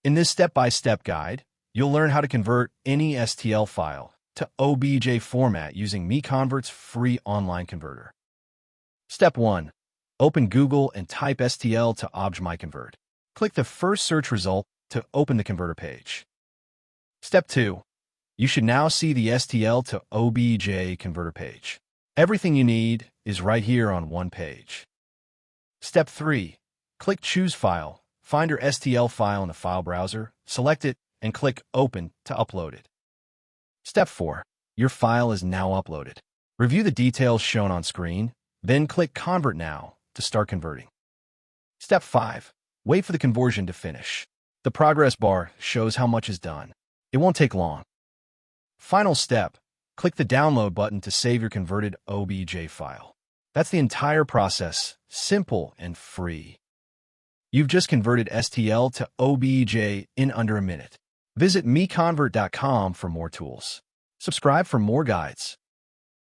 In this step-by-step guide, you'll learn how to convert any STL file to OBJ format using MiConvert's free online converter. Step 1. Open Google and type STL to OBJ MiConvert. Click the first search result to open the converter page. Step 2. You should now see the STL to OBJ converter page. Everything you need is right here on one page. Step 3. Click Choose File. Find your STL file in the file browser, select it, and click Open to upload it. Step 4. Your file is now uploaded. Review the details shown on screen, then click Convert Now to start converting. Step 5. Wait for the conversion to finish. The progress bar shows how much is done. It won't take long. Final step. Click the Download button to save your converted OBJ file. That's the entire process, simple and free. You've just converted STL to OBJ in under a minute. Visit MiConvert.com for more tools. Subscribe for more guides.